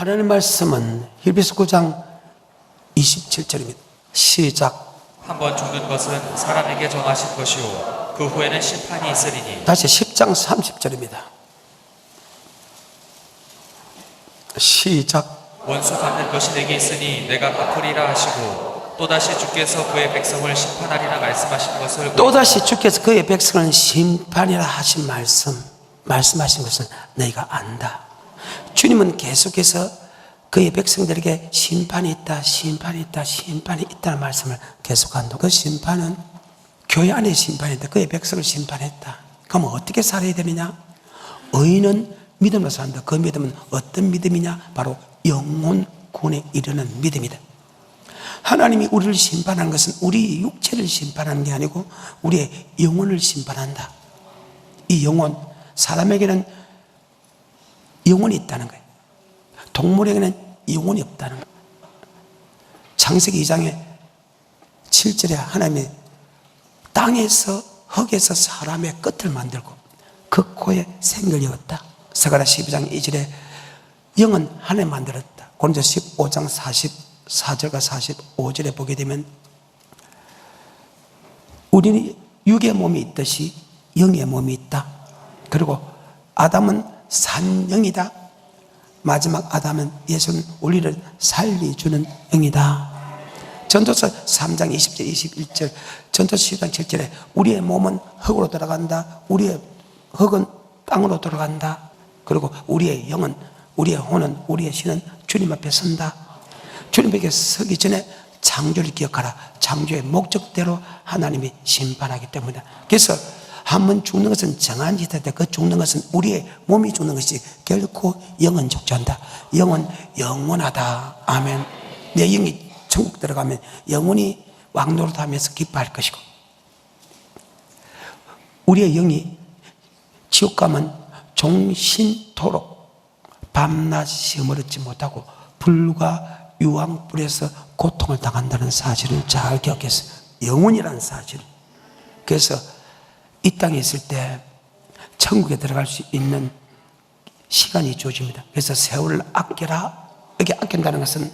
하나님의 말씀은 히브리서 9장 27절입니다. 시작. 한번 죽는 것은 사람에게 정하신 것이요 그 후에는 심판이 있으리니. 다시 10장 30절입니다. 시작. 원수 갚는 것이 내게 있으니 내가 갚으리라 하시고 또다시 주께서 그의 백성을 심판하리라 말씀하신 것을. 또다시 주께서 그의 백성을 심판이라 하신 말씀하신 것은 너희가 안다. 주님은 계속해서 그의 백성들에게 심판이 있다, 심판이 있다, 심판이 있다는 말씀을 계속한다. 그 심판은 교회 안에 심판했다. 그의 백성을 심판했다. 그러면 어떻게 살아야 되느냐? 의인은 믿음으로 산다. 그 믿음은 어떤 믿음이냐? 바로 영혼 구원에 이르는 믿음이다. 하나님이 우리를 심판하는 것은 우리 육체를 심판하는 게 아니고 우리의 영혼을 심판한다. 이 영혼, 사람에게는 영혼이 있다는 거예요. 동물에게는 영혼이 없다는 거예요. 창세기 2장에 7절에 하나님이 땅에서 흙에서 사람의 끝을 만들고 그 코에 생각이 없다. 스가랴 12장 2절에 영은 하나님 만들었다. 고린도서 15장 44절과 45절에 보게 되면 우리는 육의 몸이 있듯이 영의 몸이 있다. 그리고 아담은 산영이다. 마지막 아담은 예수는 우리를 살리주는 영이다. 전도서 3장 20절 21절, 전도서 10장 7절에 우리의 몸은 흙으로 돌아간다. 우리의 흙은 땅으로 돌아간다. 그리고 우리의 영은, 우리의 혼은, 우리의 신은 주님 앞에 선다. 주님 앞에 서기 전에 창조를 기억하라. 창조의 목적대로 하나님이 심판하기 때문이다. 그래서 한번 죽는 것은 정한 짓인데 그 죽는 것은 우리의 몸이 죽는 것이 결코 영은 죽지 않는다. 영은 영원하다. 아멘. 내 영이 천국 들어가면 영원히 왕노릇하면서 기뻐할 것이고 우리의 영이 지옥 가면 종신토록 밤낮 시험을 얻지 못하고 불과 유황불에서 고통을 당한다는 사실을 잘 기억했어요. 영혼이라는 사실. 그래서 이 땅에 있을 때 천국에 들어갈 수 있는 시간이 주어집니다. 그래서 세월을 아껴라. 여기 아낀다는 것은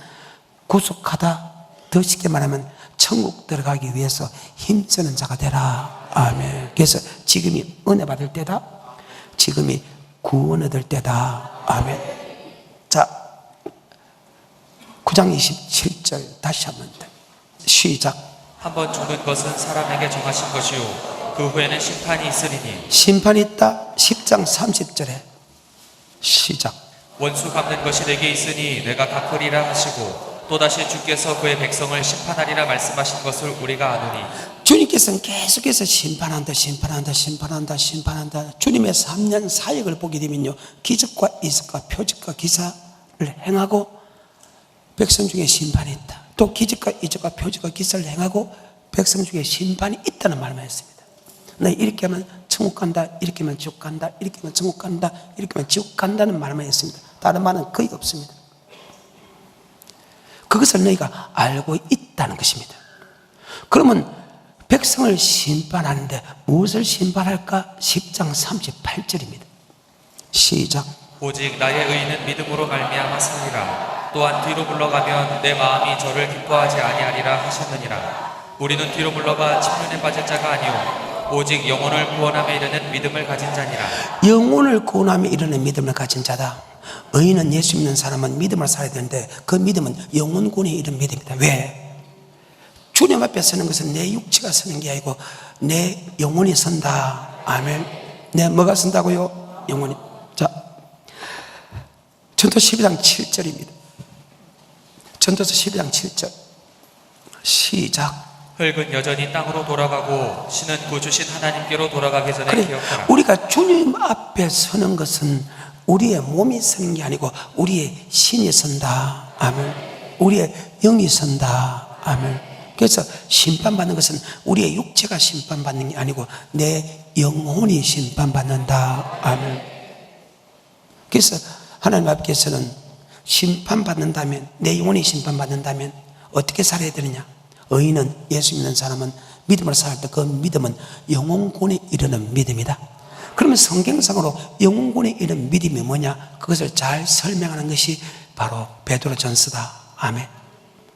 구속하다. 더 쉽게 말하면 천국 들어가기 위해서 힘쓰는 자가 되라. 아멘. 그래서 지금이 은혜 받을 때다. 지금이 구원 얻을 때다. 아멘. 자, 9장 27절 다시 한번 시작. 한번 죽는 것은 사람에게 정하신 것이요 그 후에는 심판이 있으리니. 심판이 있다. 10장 30절에 시작. 원수 갚는 것이 내게 있으니 내가 갚으리라 하시고 또다시 주께서 그의 백성을 심판하리라 말씀하신 것을 우리가 아노니. 주님께서는 계속해서 심판한다, 심판한다, 심판한다, 심판한다. 주님의 3년 사역을 보게 되면요, 기적과 이적과 표적과 기사를 행하고 백성 중에 심판이 있다. 또 기적과 이적과 표적과 기사를 행하고 백성 중에 심판이 있다는 말만 했습니다. 너 이렇게 하면 천국 간다, 이렇게 하면 지옥 간다, 이렇게 하면 천국 간다, 이렇게 하면 지옥 간다는 말만 했습니다. 다른 말은 거의 없습니다. 그것을 너희가 알고 있다는 것입니다. 그러면 백성을 심판하는데 무엇을 심판할까? 10장 38절입니다. 시작. 오직 나의 의인은 믿음으로 말미암아 살리라. 또한 뒤로 물러가면 내 마음이 저를 기뻐하지 아니하리라 하셨느니라. 우리는 뒤로 물러가 침륜에 빠질 자가 아니오 오직 영혼을 구원함에 이르는 믿음을 가진 자니라. 영혼을 구원함에 이르는 믿음을 가진 자다. 의인은 예수 믿는 사람은 믿음을 살아야 되는데 그 믿음은 영혼 구원에 이르는 믿음이다. 왜? 주님 앞에 서는 것은 내 육체가 서는 게 아니고 내 영혼이 선다. 아멘. 내 뭐가 선다고요? 영혼이. 자, 전도서 12장 7절입니다. 전도서 12장 7절 시작. 흙은 여전히 땅으로 돌아가고 신은 구주신 하나님께로 돌아가기 전에 그래, 기억하라. 우리가 주님 앞에 서는 것은 우리의 몸이 서는 게 아니고 우리의 신이 선다. 아멘. 우리의 영이 선다. 아멘. 그래서 심판받는 것은 우리의 육체가 심판받는 게 아니고 내 영혼이 심판받는다. 아멘. 그래서 하나님 앞에서는 심판받는다면, 내 영혼이 심판받는다면 어떻게 살아야 되느냐? 의인은, 예수 믿는 사람은 믿음을 살아갈 때 그 믿음은 영혼군에 이르는 믿음이다. 그러면 성경상으로 영혼군에 이르는 믿음이 뭐냐? 그것을 잘 설명하는 것이 바로 베드로전서다. 아멘.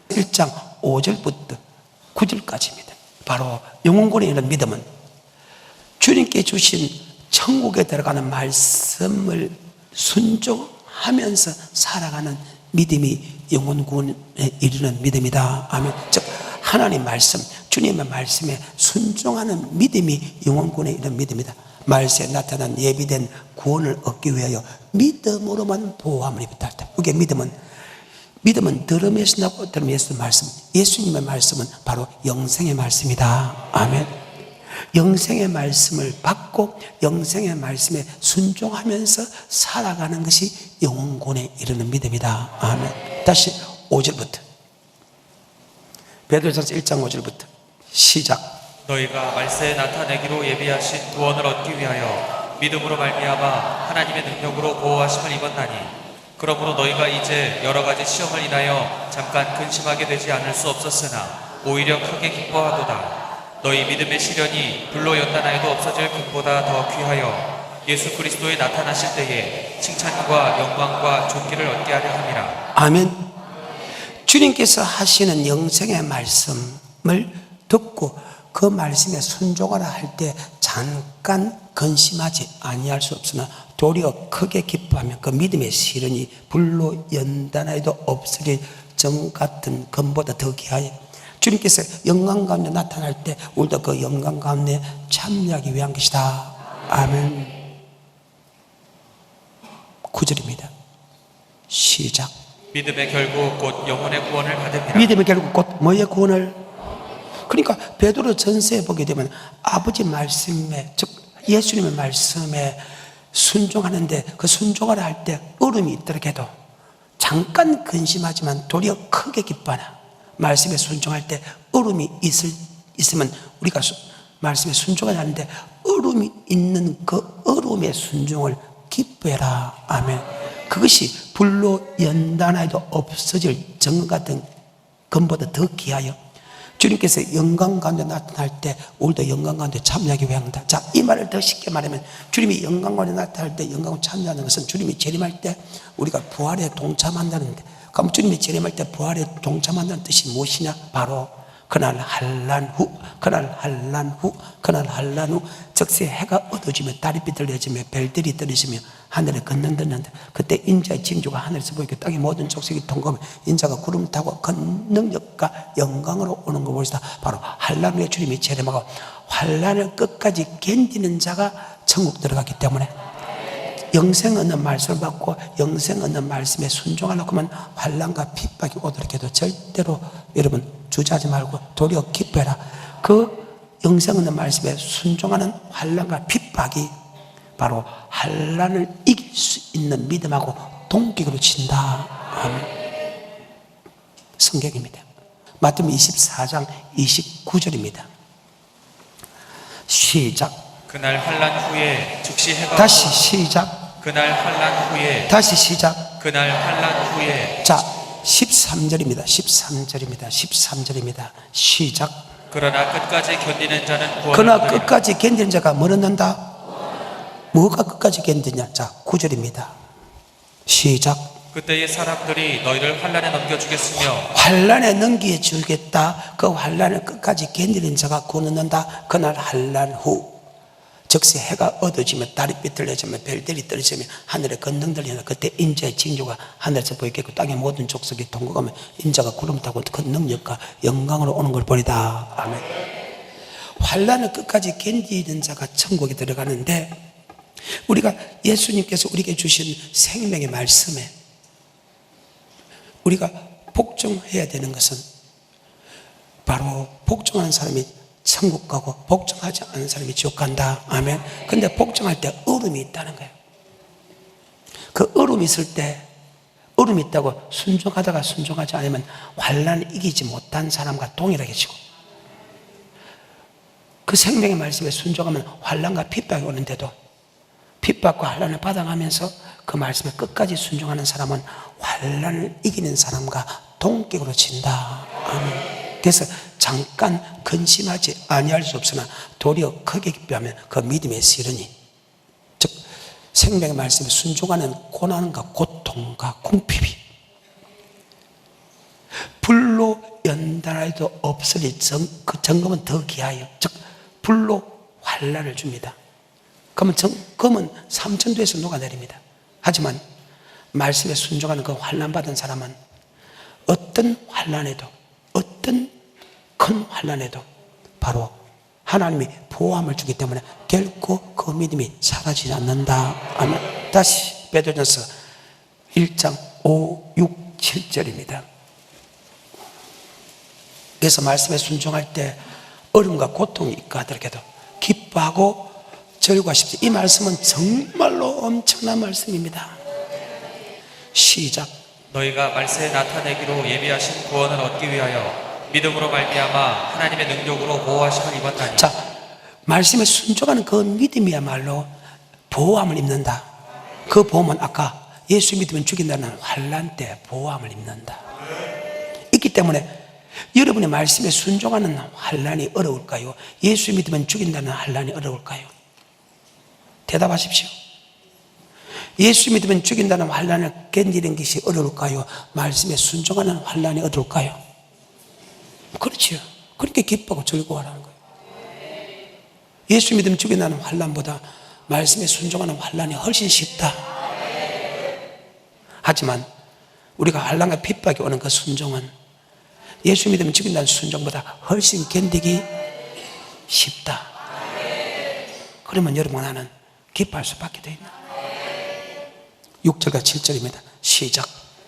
1장 5절부터 9절까지입니다. 바로 영혼군에 있는 믿음은 주님께 주신 천국에 들어가는 말씀을 순종하면서 살아가는 믿음이 영혼군에 이르는 믿음이다. 아멘. 즉 하나님 말씀, 주님의 말씀에 순종하는 믿음이 영혼군에 이르는 믿음이다. 말세에 나타난 예비된 구원을 얻기 위하여 믿음으로만 보호함을 입었다. 그게 믿음은 들음에서 나고 들음에서 말씀, 예수님의 말씀은 바로 영생의 말씀이다. 아멘. 영생의 말씀을 받고 영생의 말씀에 순종하면서 살아가는 것이 영혼군에 이르는 믿음이다. 아멘. 다시 5절부터, 베드로전서 1장 5절부터 시작. 너희가 말세에 나타내기로 예비하신 구원을 얻기 위하여 믿음으로 말미암아 하나님의 능력으로 보호하심을 입었나니 그러므로 너희가 이제 여러 가지 시험을 인하여 잠깐 근심하게 되지 않을 수 없었으나 오히려 크게 기뻐하도다. 너희 믿음의 시련이 불로 연단하여도 없어질 것보다 더 귀하여 예수 그리스도에 나타나실 때에 칭찬과 영광과 존귀를 얻게 하려 함이라. 아멘. 주님께서 하시는 영생의 말씀을 듣고 그 말씀에 순종하라 할 때 잠깐 근심하지 아니할 수 없으나 도리어 크게 기뻐하며 그 믿음의 시련이 불로 연단하여도 없어질 정 같은 금보다 더 귀하여 주님께서 영광 가운데 나타날 때 우리도 그 영광 가운데 참여하기 위한 것이다. 아멘. 9절입니다. 시작. 믿음의 결국 곧 영혼의 구원을 받음이라. 믿음의 결국 곧 뭐의 구원을? 그러니까 베드로 전서에 보게 되면 아버지 말씀에, 즉 예수님의 말씀에 순종하는데 그 순종을 할 때 얼음이 있더라도 잠깐 근심하지만 도리어 크게 기뻐하나, 말씀에 순종할 때 얼음이 있으면 우리가 말씀에 순종을 하는데 얼음이 있는 그 얼음의 순종을 기뻐해라. 아멘. 그것이 불로 연단하여도 없어질 정금 같은 금보다 더 귀하여 주님께서 영광 가운데 나타날 때 우리도 영광 가운데 참여하기 위함이다. 자, 이 말을 더 쉽게 말하면 주님이 영광 가운데 나타날 때 영광을 참여하는 것은 주님이 재림할 때 우리가 부활에 동참한다는데, 그럼 주님이 재림할 때 부활에 동참한다는 뜻이 무엇이냐? 바로 그날 한란 후, 즉시 해가 어두워지며 달이 비틀려지며 별들이 떨어지며 하늘에 건너는데 그때 인자의 징조가 하늘에서 보이고 땅의 모든 족속이 통과하며 인자가 구름 타고 그 능력과 영광으로 오는 거 보시다. 바로 한란 후에 주님이 재림하고 환란을 끝까지 견디는 자가 천국 들어갔기 때문에 영생 얻는 말씀을 받고 영생 얻는 말씀에 순종하려고 하면 환란과 핍박이 오더라도 절대로 여러분 주저하지 말고 도리어 기뻐해라. 그 영생 얻는 말씀에 순종하는 환란과 핍박이 바로 환란을 이길 수 있는 믿음하고 동격으로 친다. 아멘. 성경입니다. 마태복음 24장 29절입니다. 시작. 그날 환란 후에 즉시 해가 다시 시작. 그날 환란 후에 다시 시작. 그날 환란 후에 자, 13절입니다. 13절입니다. 시작. 그러나 끝까지 견디는 자는 구원을 그러나 얻으리라. 끝까지 견디는 자가 뭘 얻는다? 뭐가 끝까지 견디냐? 자, 9절입니다. 시작. 그때의 사람들이 너희를 환란에 넘겨주겠으며 환란에 넘겨주겠다. 그 환란을 끝까지 견디는 자가 구원 얻는다. 그날 환란 후 즉시 해가 어두워지며 달이 비틀려지며 별들이 떨어지며 하늘에 건능 들리는 그때 인자의 징조가 하늘에서 보이겠고 땅의 모든 족속이 통곡하며 인자가 구름 타고 그 능력과 영광으로 오는 걸 보리다. 아멘. 환란을 끝까지 견디는 자가 천국에 들어가는데 우리가 예수님께서 우리에게 주신 생명의 말씀에 우리가 복종해야 되는 것은 바로 복종하는 사람이 천국 가고 복종하지 않는 사람이 지옥 간다. 아멘. 근데 복종할 때 얼음이 있다는 거예요. 그 얼음이 있을 때 얼음이 있다고 순종하다가 순종하지 않으면 환란을 이기지 못한 사람과 동일하게 지고, 그 생명의 말씀에 순종하면 환란과 핍박이 오는데도 핍박과 환란을 받아가면서 그 말씀에 끝까지 순종하는 사람은 환란을 이기는 사람과 동격으로 친다. 아멘. 그래서 잠깐 근심하지 아니할 수 없으나 도리어 크게 기뻐하면 그 믿음의 시련이, 즉 생명의 말씀에 순종하는 고난과 고통과 궁핍이 불로 연단하여도 없으리 그 정금은 더 귀하여. 즉 불로 환난을 줍니다. 그러면 금은 삼천도에서 녹아내립니다. 하지만 말씀에 순종하는 그 환난 받은 사람은 어떤 환난에도, 어떤 큰 환난에도 바로 하나님이 보호함을 주기 때문에 결코 그 믿음이 사라지지 않는다. 아멘. 다시 베드로전서 1장 5, 6, 7절입니다. 그래서 말씀에 순종할 때 어려움과 고통이 있고 하더라도 기뻐하고 즐거워하십시오. 이 말씀은 정말로 엄청난 말씀입니다. 시작. 너희가 말세에 나타내기로 예비하신 구원을 얻기 위하여 믿음으로 말미암아 하나님의 능력으로 보호하심을 입었다니. 자, 말씀에 순종하는 그 믿음이야말로 보호함을 입는다. 그 보험은 아까 예수 믿으면 죽인다는 환난 때 보호함을 입는다. 있기 때문에 여러분의 말씀에 순종하는 환난이 어려울까요? 예수 믿으면 죽인다는 환난이 어려울까요? 대답하십시오. 예수 믿으면 죽인다는 환난을 견디는 것이 어려울까요? 말씀에 순종하는 환난이 어려울까요? 그렇지요. 그렇게 기뻐하고 즐거워하라는 거예요. 예수 믿으면 죽인다는 환난보다 말씀에 순종하는 환난이 훨씬 쉽다. 하지만 우리가 환난과 핍박이 오는 그 순종은 예수 믿으면 죽인다는 순종보다 훨씬 견디기 쉽다. 그러면 여러분 나는 기뻐할 수밖에 돼 있나? 6절과 7절입니다. 시작.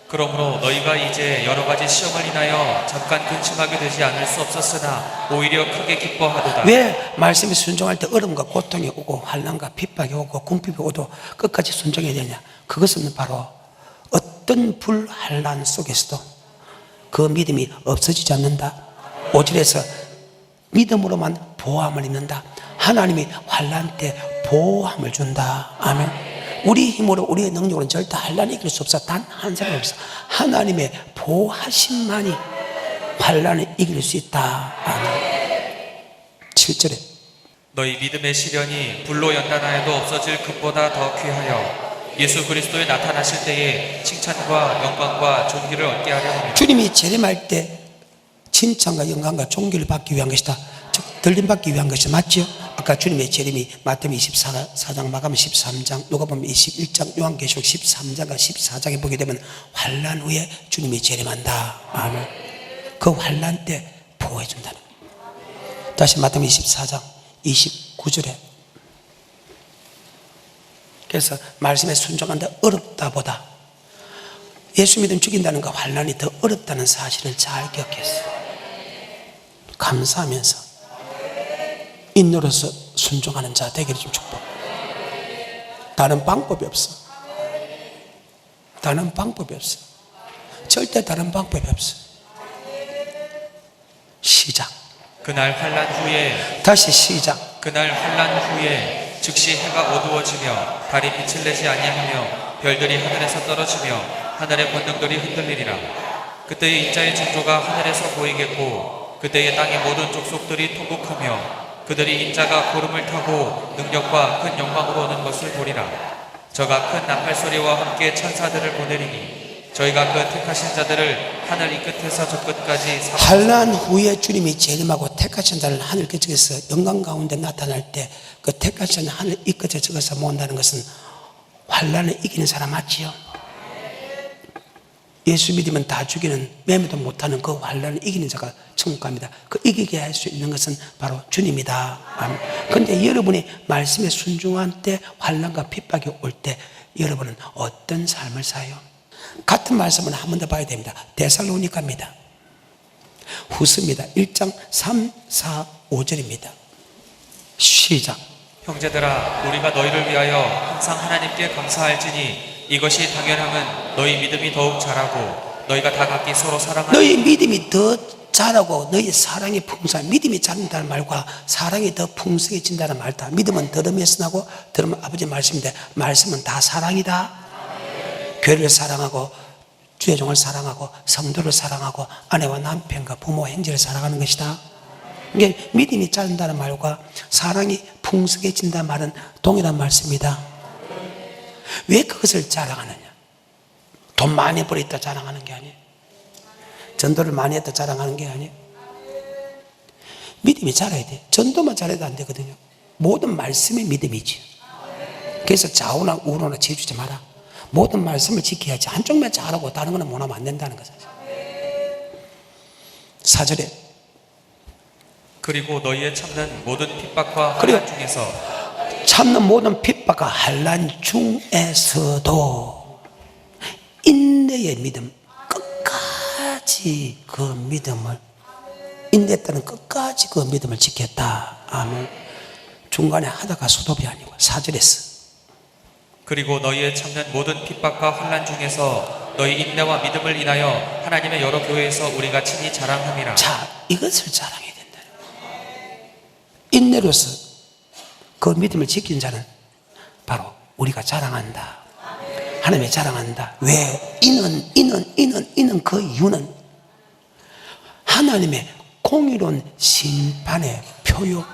그러므로 너희가 이제 여러 가지 시험을 인하여 잠깐 근심하게 되지 않을 수 없었으나 오히려 크게 기뻐하도다. 왜 말씀에 순종할 때 어려움과 고통이 오고 환난과 핍박이 오고 궁핍이 오도 끝까지 순종해야 되냐? 그것은 바로 어떤 불환난 속에서도 그 믿음이 없어지지 않는다. 5절에서 믿음으로만 보호함을 입는다. 하나님이 환난 때 보호함을 준다. 아멘. 우리 힘으로 우리의 능력으로는 절대 환난을 이길 수 없어. 단 한 사람 없어. 하나님의 보호하심만이 환난을 이길 수 있다. 아멘. 7절에 너희 믿음의 시련이 불로 연단하여도 없어질 금보다 더 귀하여 예수 그리스도에 나타나실 때에 칭찬과 영광과 존귀를 얻게 하려 합니다. 주님이 재림할 때 칭찬과 영광과 존귀를 받기 위한 것이다. 즉 들림받기 위한 것이 맞죠? 아까 주님의 재림이 마태복음 24장, 마가복음 13장, 누가복음 21장, 요한계시록 13장과 14장에 보게 되면 환난 후에 주님이 재림한다. 아멘. 그 환난 때 보호해 준다는 거예요. 다시 마태복음 24장 29절에 그래서 말씀에 순종한다 어렵다보다 예수 믿으면 죽인다는 그 환난이 더 어렵다는 사실을 잘 기억했어요. 감사하면서 인노로서 순종하는 자 되기를 좀 축복. 다른 방법이 없어. 다른 방법이 없어. 절대 다른 방법이 없어. 시작. 그날 환난 후에 다시 시작. 그날 환난 후에 즉시 해가 어두워지며 달이 빛을 내지 아니하며 별들이 하늘에서 떨어지며 하늘의 권능들이 흔들리리라. 그때의 인자의 징조가 하늘에서 보이겠고 그때의 땅의 모든 족속들이 통곡하며 그들이 인자가 구름을 타고 능력과 큰 영광으로 오는 것을 보리라. 저가 큰 나팔 소리와 함께 천사들을 보내리니 저희가 그 택하신 자들을 하늘 이 끝에서 저 끝까지 환난 후에 주님이 재림하고 택하신 자를 하늘 끝에서 영광 가운데 나타날 때 그 택하신 하늘 이 끝에 적어서 모은다는 것은 환난을 이기는 사람 맞지요? 예수 믿으면 다 죽이는 매매도 못하는 그 환난을 이기는 자가 천국 갑니다. 그 이기게 할 수 있는 것은 바로 주님이다. 그런데 여러분이 말씀에 순종할 때 환난과 핍박이 올 때 여러분은 어떤 삶을 사요? 같은 말씀은 한 번 더 봐야 됩니다. 데살로니가입니다. 후스입니다. 1장 3, 4, 5절입니다. 시작. 형제들아 우리가 너희를 위하여 항상 하나님께 감사할지니 이것이 당연함은 너희 믿음이 더욱 자라고 너희가 다 각기 서로 사랑하는 너희 믿음이 더 자라고 너희 사랑이 풍성한 믿음이 자란다는 말과 사랑이 더 풍성해진다는 말다. 믿음은 들음에서 나고 들음은 아버지 말씀인데 말씀은 다 사랑이다. 교회를 사랑하고 주의 종을 사랑하고 성도를 사랑하고 아내와 남편과 부모 형제를 사랑하는 것이다. 이게 믿음이 자란다는 말과 사랑이 풍성해진다는 말은 동일한 말씀이다. 왜 그것을 자랑하느냐? 돈 많이 벌었다 자랑하는 게 아니에요. 전도를 많이 했다 자랑하는 게 아니에요. 믿음이 자라야 돼. 전도만 잘해도 안 되거든요. 모든 말씀이 믿음이지. 그래서 좌우나 우로나 지어주지 마라. 모든 말씀을 지켜야지. 한쪽만 잘하고 다른 거는 못하면 안 된다는 거죠. 4절에 그리고 너희의 참는 모든 핍박과 그리고 환난 중에서 참는 모든 핍박과 환난 중에서도 인내의 믿음, 끝까지 그 믿음을, 인내했다는 끝까지 그 믿음을 지켰다. 아멘. 중간에 하다가 수도비 아니고 4절에서 그리고 너희의 참는 모든 핍박과 환난 중에서 너희 인내와 믿음을 인하여 하나님의 여러 교회에서 우리가 친히 자랑함이라. 자, 이것을 자랑해야 된다. 인내로서 그 믿음을 지킨 자는 바로 우리가 자랑한다. 하나님이 자랑한다. 왜? 이는 그 이유는 하나님의 공의로운 심판의 표요.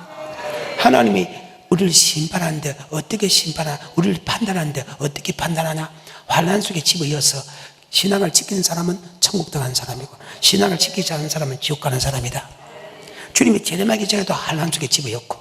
하나님이 우리를 심판하는데 어떻게 심판하나? 우리를 판단하는데 어떻게 판단하냐? 환난 속에 집어여서 신앙을 지키는 사람은 천국 들어가는 사람이고 신앙을 지키지 않는 사람은 지옥 가는 사람이다. 주님이 재림하기 전에도 환난 속에 집어였고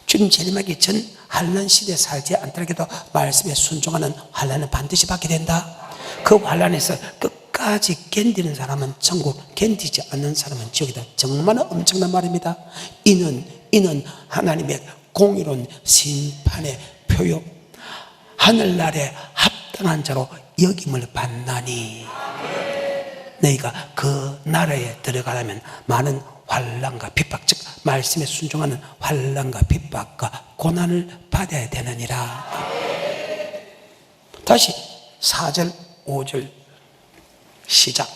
주님 재림하기 전 환난 시대에 살지 않더라도 말씀에 순종하는 환난은 반드시 받게 된다. 그 환난에서 끝까지 견디는 사람은 천국, 견디지 않는 사람은 지옥이다. 정말 엄청난 말입니다. 이는 하나님의 공의로운 심판의 표요. 하늘나라에 합당한 자로 여김을 받나니 너희가 그 나라에 들어가려면 많은 환난과 핍박, 즉 말씀에 순종하는 환난과 핍박과 고난을 받아야 되느니라. 다시 4절 5절 시작.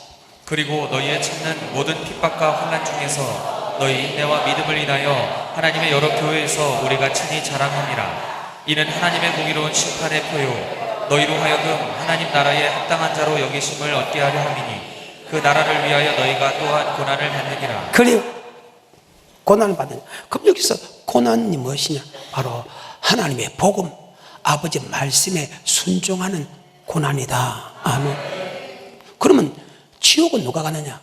그리고 너희의 참는 모든 핍박과 환난 중에서 너희 인내와 믿음을 인하여 하나님의 여러 교회에서 우리가 친히 자랑함이라. 이는 하나님의 공의로운 심판의 표요 너희로 하여금 하나님 나라에 합당한 자로 여기심을 얻게 하려 함이니 그 나라를 위하여 너희가 또한 고난을 받느니라. 그래요. 고난을 받는. 그럼 여기서 고난이 무엇이냐? 바로 하나님의 복음, 아버지 말씀에 순종하는 고난이다. 아멘. 그러면 지옥은 누가 가느냐?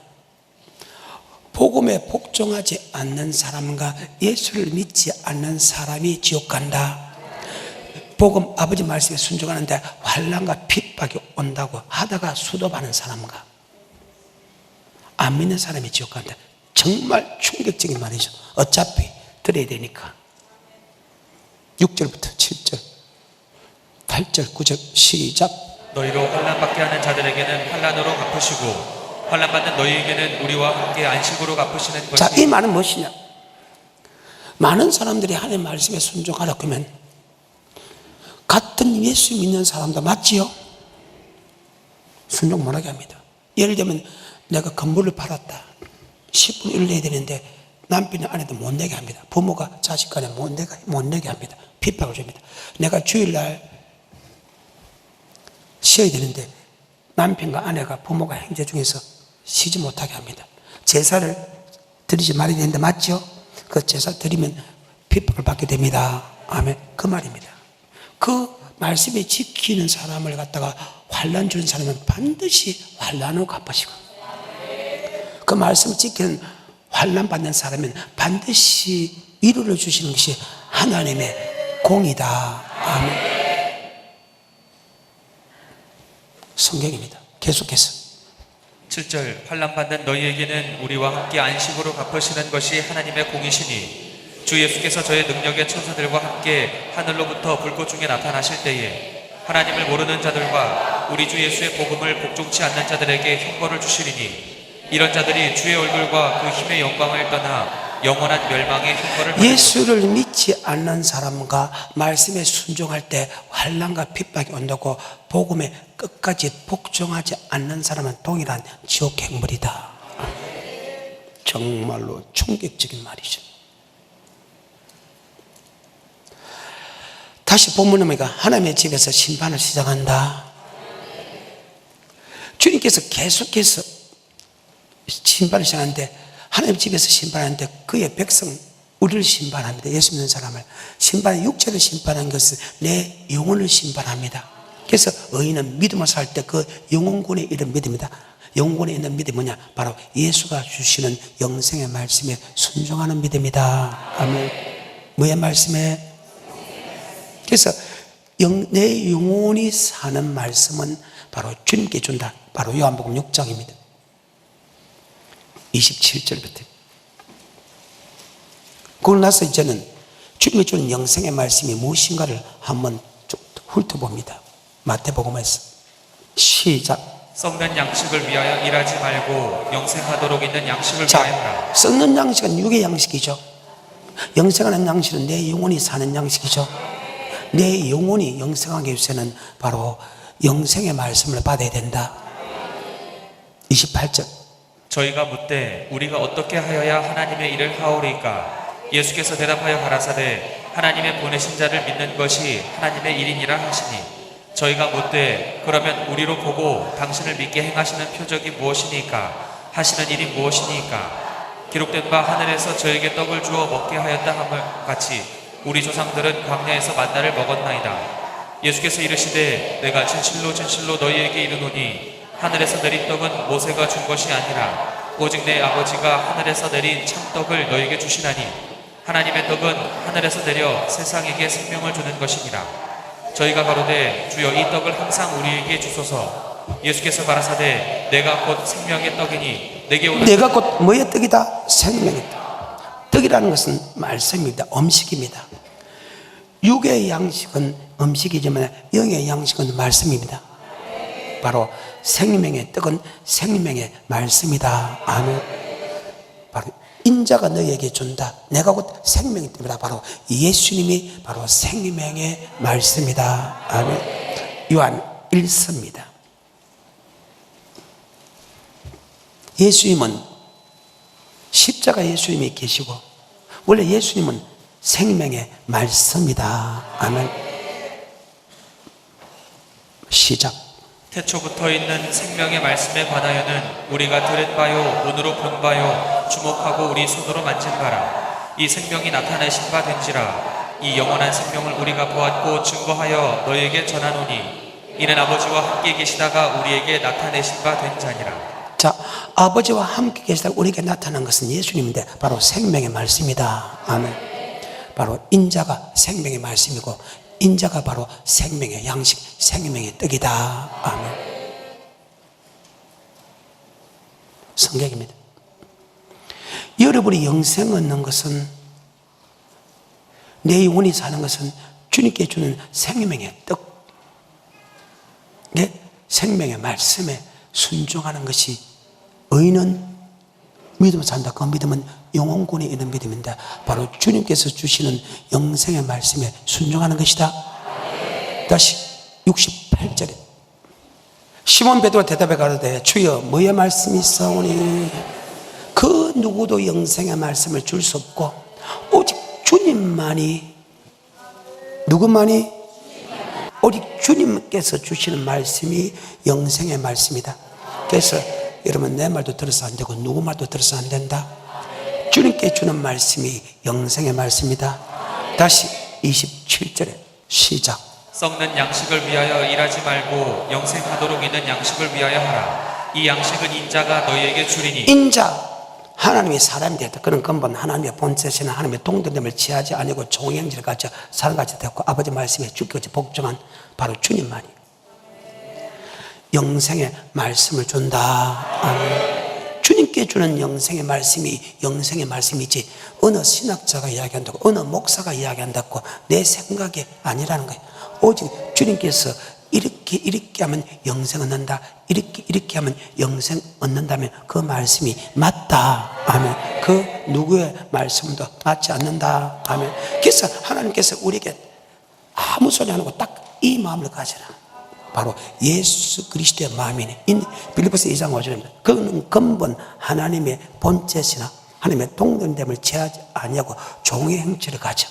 복음에 복종하지 않는 사람과 예수를 믿지 않는 사람이 지옥 간다. 복음 아버지 말씀에 순종하는데 환난과 핍박이 온다고 하다가 수도받는 사람과 안 믿는 사람이 지옥 간다. 정말 충격적인 말이죠. 어차피 들어야 되니까. 6절부터 7절 8절 9절 시작. 너희로 환난받게 하는 자들에게는 환난으로 갚으시고 환난받는 너희에게는 우리와 함께 안식으로 갚으시는 자, 것이. 이 말은 무엇이냐? 많은 사람들이 하나님 말씀에 순종하라 그러면 같은 예수 믿는 사람도 맞지요? 순종 못하게 합니다. 예를 들면 내가 건물을 팔았다. 10분 1을 내야 되는데 남편이 아내도 못 내게 합니다. 부모가 자식 간에 못 내게 합니다. 핍박을 줍니다. 내가 주일날 쉬어야 되는데 남편과 아내가 부모가 형제 중에서 쉬지 못하게 합니다. 제사를 드리지 말아야 되는데 맞죠? 그 제사 드리면 핍박을 받게 됩니다. 아멘. 그 말입니다. 그 말씀에 지키는 사람을 갖다가 환난 주는 사람은 반드시 환난으로 갚으시고 그 말씀을 지키는 환난 받는 사람은 반드시 위로를 주시는 것이 하나님의 공이다. 아멘. 성경입니다. 계속해서 7절 환난받는 너희에게는 우리와 함께 안식으로 갚으시는 것이 하나님의 공이시니 주 예수께서 저의 능력의 천사들과 함께 하늘로부터 불꽃 중에 나타나실 때에 하나님을 모르는 자들과 우리 주 예수의 복음을 복종치 않는 자들에게 형벌을 주시리니 이런 자들이 주의 얼굴과 그 힘의 영광을 떠나 영원한 멸망의 형벌을 받으리라. 예수를 믿지 않는 사람과 말씀에 순종할 때 환난과 핍박이 온다고 복음에 끝까지 복종하지 않는 사람은 동일한 지옥 행물이다. 정말로 충격적인 말이죠. 다시 본문에 보니까 하나님의 집에서 심판을 시작한다. 주님께서 계속해서 심판을 시작하는데 하나님 집에서 심판하는데 그의 백성 우리를 심판합니다. 예수 믿는 사람을 심판해 육체를 심판한 것은 내 영혼을 심판합니다. 그래서 의인은 믿음을 살 때 그 영혼군의 이름 믿습니다. 영혼에 있는 믿음이 뭐냐? 바로 예수가 주시는 영생의 말씀에 순종하는 믿음이다. 아멘. 뭐의 말씀에? 그래서 내 영혼이 사는 말씀은 바로 주님께 준다. 바로 요한복음 6장입니다. 27절부터. 그걸 나서 이제는 주님이 주는 영생의 말씀이 무엇인가를 한번 쭉 훑어봅니다. 마태복음에서 시작. 썩는 양식을 위하여 일하지 말고 영생하도록 있는 양식을 자, 위하여 하라. 썩는 양식은 육의 양식이죠. 영생하는 양식은 내 영혼이 사는 양식이죠. 내 영혼이 영생하기 위해서는 바로 영생의 말씀을 받아야 된다. 28절. 저희가 묻되 우리가 어떻게 하여야 하나님의 일을 하오리까? 예수께서 대답하여 가라사대 하나님의 보내신 자를 믿는 것이 하나님의 일이니라 하시니, 저희가 묻되 그러면 우리로 보고 당신을 믿게 행하시는 표적이 무엇이니까? 하시는 일이 무엇이니까? 기록된 바 하늘에서 저에게 떡을 주어 먹게 하였다 함을 같이 우리 조상들은 광야에서 만나를 먹었나이다. 예수께서 이르시되 내가 진실로 진실로 너희에게 이르노니 하늘에서 내린 떡은 모세가 준 것이 아니라 오직 내 아버지가 하늘에서 내린 참떡을 너희에게 주시나니, 하나님의 떡은 하늘에서 내려 세상에게 생명을 주는 것이니라. 저희가 가로되 주여 이 떡을 항상 우리에게 주소서. 예수께서 가라사대 내가 곧 생명의 떡이니 내게 오는 내가 곧 뭐의 떡이다? 생명의 떡. 떡이라는 것은 말씀입니다. 음식입니다. 육의 양식은 음식이지만 영의 양식은 말씀입니다. 바로 생명의 떡은 생명의 말씀이다. 아멘. 바로 인자가 너희에게 준다. 내가 곧 생명의 떡이다. 바로 예수님이 바로 생명의 말씀이다. 아멘. 요한 1서입니다. 예수님은 십자가 예수님이 계시고 원래 예수님은 생명의 말씀이다. 아멘. 시작. 태초부터 있는 생명의 말씀에 관하여는 우리가 들은 바요 눈으로 본 바요 주목하고 우리 손으로 만진 바라. 이 생명이 나타내신 바 된지라. 이 영원한 생명을 우리가 보았고 증거하여 너희에게 전하노니 이는 아버지와 함께 계시다가 우리에게 나타내신 바 된 자니라. 자, 아버지와 함께 계시다가 우리에게 나타난 것은 예수님인데 바로 생명의 말씀이다. 아멘. 바로 인자가 생명의 말씀이고 인자가 바로 생명의 양식, 생명의 떡이다. 아멘. 성경입니다. 여러분이 영생 얻는 것은, 내 영혼이 사는 것은 주님께 주는 생명의 떡, 내 생명의 말씀에 순종하는 것이, 의인은 믿음으로 산다. 그 믿음은 영혼권에 있는 믿음인데 바로 주님께서 주시는 영생의 말씀에 순종하는 것이다. 다시 68절에 시몬 베드로가 대답해 가로되 주여 뭐의 말씀이 있사오니? 그 누구도 영생의 말씀을 줄 수 없고 오직 주님만이, 누구만이? 오직 주님께서 주시는 말씀이 영생의 말씀이다. 그래서 여러분, 내 말도 들어서 안 되고 누구 말도 들어서 안 된다. 주님께 주는 말씀이 영생의 말씀이다. 다시 27절에 시작. 썩는 양식을 위하여 일하지 말고 영생하도록 있는 양식을 위하여 하라. 이 양식은 인자가 너희에게 주리니. 인자, 하나님이 사람이 되었다. 그런 근본 하나님의 본체시나 하나님의 동등됨을 취하지 아니고 종행질을 가져 사람같이 되었고 아버지 말씀에 주께서 복종한 바로 주님만이 영생의 말씀을 준다. 아멘. 주님께 주는 영생의 말씀이 영생의 말씀이지 어느 신학자가 이야기한다고 어느 목사가 이야기한다고 내 생각이 아니라는 거예요. 오직 주님께서 이렇게 하면 영생 얻는다, 이렇게 하면 영생 얻는다면 그 말씀이 맞다. 아멘. 그 누구의 말씀도 맞지 않는다. 아멘. 그래서 하나님께서 우리에게 아무 소리 안 하고 딱 이 마음을 가져라. 바로 예수 그리스도의 마음이네. 빌립보서 2장 5절입니다. 그는 근본 하나님의 본체시나 하나님의 동등됨을 취하지 아니하고 종의 행체를 가져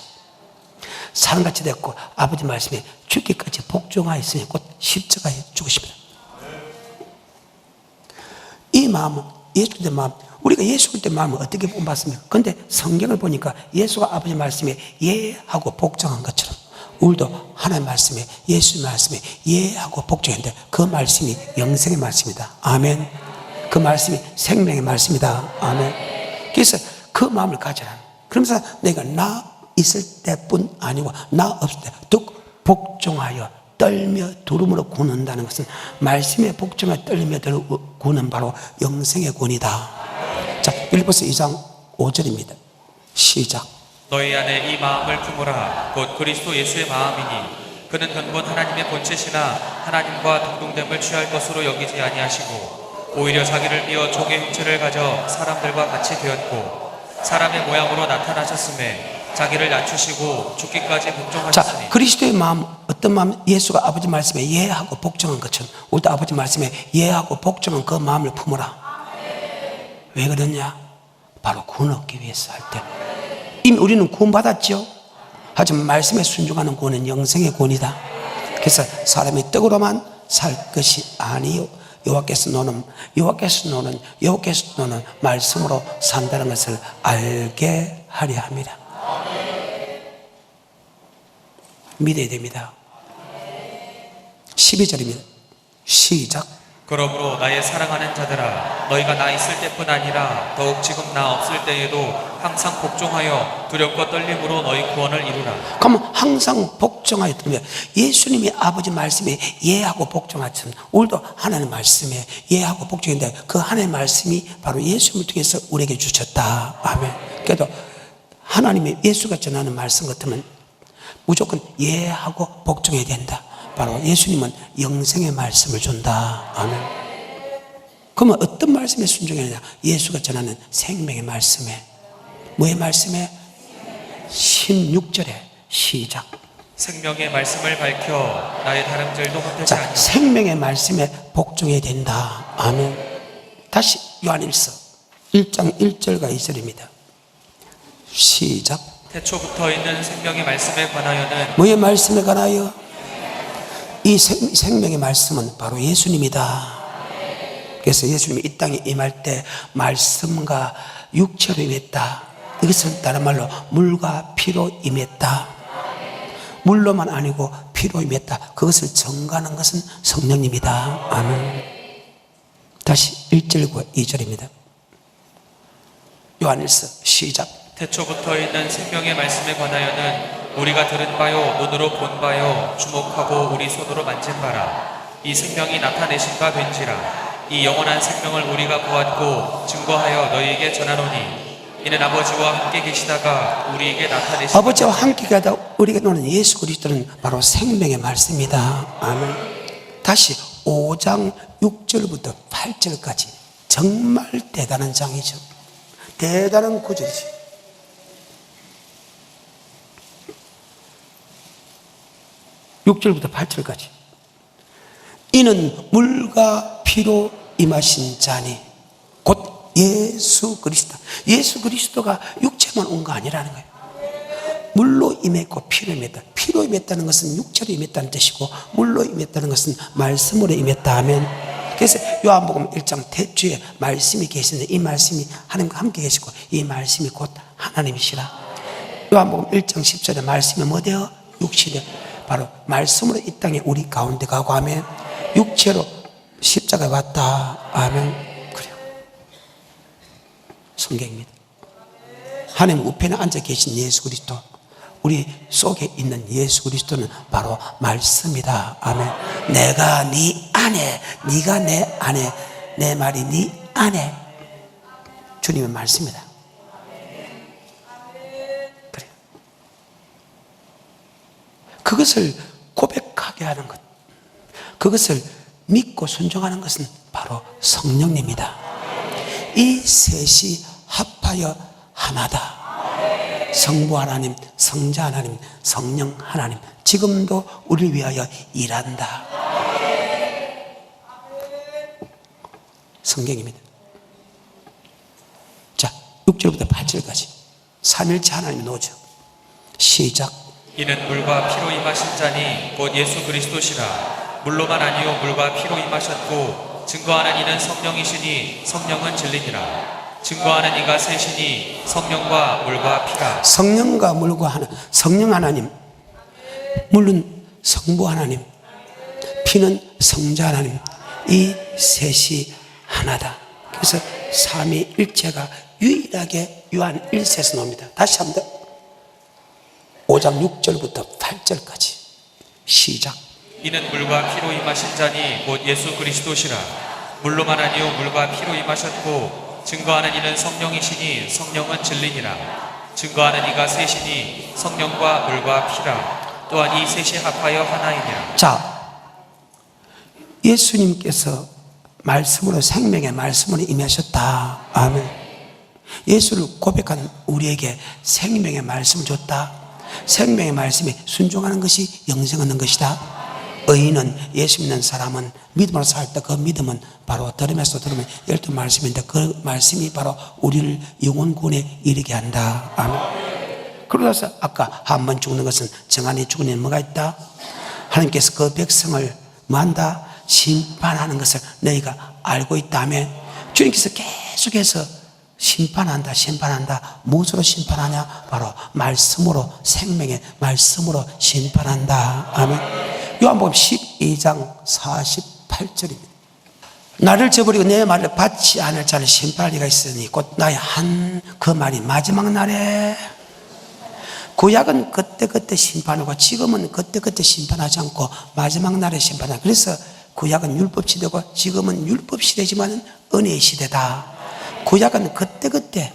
사람같이 됐고 아버지 말씀에 죽기까지 복종하였으니 곧 십자가에 죽으십니다. 이 마음은 예수 그리스도의 마음, 우리가 예수 그리스도의 마음을 어떻게 본받습니까? 그런데 성경을 보니까 예수가 아버지 말씀에 예하고 복종한 것처럼 우리도 하나님 말씀에 예수 말씀에 예하고 복종했는데 그 말씀이 영생의 말씀이다. 아멘. 그 말씀이 생명의 말씀이다. 아멘. 그래서 그 마음을 가져라. 그러면서 내가 나 있을 때뿐 아니고 나 없을 때 뚝 복종하여 떨며 두름으로 구는다는 것은 말씀에 복종하여 떨며 구는 바로 영생의 권이다. 자, 빌립보서 2장 5절입니다. 시작. 너희 안에 이 마음을 품으라. 곧 그리스도 예수의 마음이니 그는 근본 하나님의 본체시나 하나님과 동등됨을 취할 것으로 여기지 아니하시고 오히려 자기를 비어 종의 형체를 가져 사람들과 같이 되었고 사람의 모양으로 나타나셨음에 자기를 낮추시고 죽기까지 자, 복종하셨으니. 그리스도의 마음, 어떤 마음? 예수가 아버지 말씀에 예하고 복종한 것처럼 우리도 아버지 말씀에 예하고 복종한 그 마음을 품어라. 왜 그러냐? 바로 구원 얻기 위해서 할 때. 이미 우리는 구원 받았죠. 하지만 말씀에 순종하는 구원은 영생의 구원이다. 그래서 사람이 떡으로만 살 것이 아니요 여호와께서 노는 말씀으로 산다는 것을 알게 하려 합니다. 믿어야 됩니다. 12절입니다. 시작. 그러므로 나의 사랑하는 자들아 너희가 나 있을 때뿐 아니라 더욱 지금 나 없을 때에도 항상 복종하여 두렵고 떨림으로 너희 구원을 이루라. 그러면 항상 복종하여 들으면 예수님이 아버지 말씀에 예하고 복종하처럼 우리도 하나님 말씀에 예하고 복종인데 그 하나님의 말씀이 바로 예수님을 통해서 우리에게 주셨다. 아멘. 그래도 하나님의 예수가 전하는 말씀 같으면 무조건 예하고 복종해야 된다. 바로 예수님은 영생의 말씀을 준다. 아멘. 그러면 어떤 말씀에 순종해야 되냐? 예수가 전하는 생명의 말씀에. 뭐의 말씀에? 16절에 시작. 생명의 말씀을 밝혀 나의 다름질도 헛되지 자, 아니하라. 생명의 말씀에 복종해야 된다. 아멘. 다시 요한일서 1장 1절과 2절입니다. 시작. 태초부터 있는 생명의 말씀에 관하여는 뭐의 말씀에 관하여? 이 생명의 말씀은 바로 예수님이다. 그래서 예수님이 이 땅에 임할 때 말씀과 육체로 임했다. 이것은 다른 말로 물과 피로 임했다. 물로만 아니고 피로 임했다. 그것을 증거하는 것은 성령님이다. 아멘. 다시 1절과 2절입니다. 요한일서 시작. 태초부터 있는 생명의 말씀에 관하여는 우리가 들은 바요 눈으로 본 바요 주목하고 우리 손으로 만진 바라. 이 생명이 나타내신 바 된지라. 이 영원한 생명을 우리가 보았고 증거하여 너희에게 전하노니 이는 아버지와 함께 계시다가 우리에게 나타내신 아버지와 함께 가다 우리에게 노는 예수 그리스도는 바로 생명의 말씀이다. 아멘. 다시 5장 6절부터 8절까지 정말 대단한 장이죠. 대단한 구절이죠. (6절부터) (8절까지) 이는 물과 피로 임하신 자니 곧 예수 그리스도. 예수 그리스도가 육체만 온 거 아니라는 거예요. 물로 임했고 피로 임했다. 피로 임했다는 것은 육체로 임했다는 뜻이고 물로 임했다는 것은 말씀으로 임했다 하면, 그래서 요한복음 1장 태초에 말씀이 계시는데 이 말씀이 하나님과 함께 계시고 이 말씀이 곧 하나님이시라. 요한복음 1장 10절에 말씀이 뭐되어? 육신에 바로 말씀으로 이 땅에 우리 가운데 가고 하면 육체로 십자가에 왔다. 아멘. 그래요. 성경입니다. 하나님 우편에 앉아 계신 예수 그리스도, 우리 속에 있는 예수 그리스도는 바로 말씀이다. 아멘. 내가 네 안에, 네가 내 안에, 내 말이 네 안에. 주님의 말씀이다. 그래. 그것을 고백하게 하는 것, 그것을 믿고 순종하는 것은 바로 성령님이다. 이 셋이 합하여 하나다. 성부 하나님, 성자 하나님, 성령 하나님, 지금도 우리를 위하여 일한다. 성경입니다. 자, 6절부터 8절까지 삼일체 하나님의 노조. 시작. 이는 물과 피로 임하신 자니 곧 예수 그리스도시라. 물로만 아니요 물과 피로 임하셨고 증거하는 이는 성령이시니 성령은 진리니라. 증거하는 이가 셋이니 성령과 물과 피라. 성령과 물과 하나, 성령 하나님, 물은 성부 하나님, 피는 성자 하나님, 이 셋이 하나다. 그래서 삼위일체가 유일하게 요한 1세에서 나옵니다. 다시 한번 5장 6절부터 8절까지 시작. 이는 물과 피로 임하신 자니 곧 예수 그리스도시라. 물로만 아니요 물과 피로 임하셨고 증거하는 이는 성령이시니 성령은 진리니라. 증거하는 이가 셋이니 성령과 물과 피라. 또한 이 셋이 합하여 하나이니라. 자, 예수님께서 말씀으로 생명의 말씀으로 임하셨다. 아멘. 예수를 고백한 우리에게 생명의 말씀을 줬다. 생명의 말씀에 순종하는 것이 영생 얻는 것이다. 의인은, 예수 믿는 사람은 믿음으로 살 때 그 믿음은 바로 들으면서 들으면 열두 말씀인데 그 말씀이 바로 우리를 영원 구원에 이르게 한다. 아멘. 그러고서 아까 한 번 죽는 것은 정한이 죽은 일은 뭐가 있다? 하나님께서 그 백성을 뭐한다? 심판하는 것을 너희가 알고 있다면 주님께서 계속해서 심판한다. 무엇으로 심판하냐? 바로 말씀으로, 생명의 말씀으로 심판한다. 아멘. 요한복음 12장 48절입니다. 나를 저버리고 내 말을 받지 않을 자를 심판할 리가 있으니 곧 나의 한 그 말이 마지막 날에. 구약은 그때그때 심판하고 지금은 그때그때 심판하지 않고 마지막 날에 심판하고, 그래서 구약은 율법 시대고 지금은 율법 시대지만 은혜의 시대다. 구약은 그때그때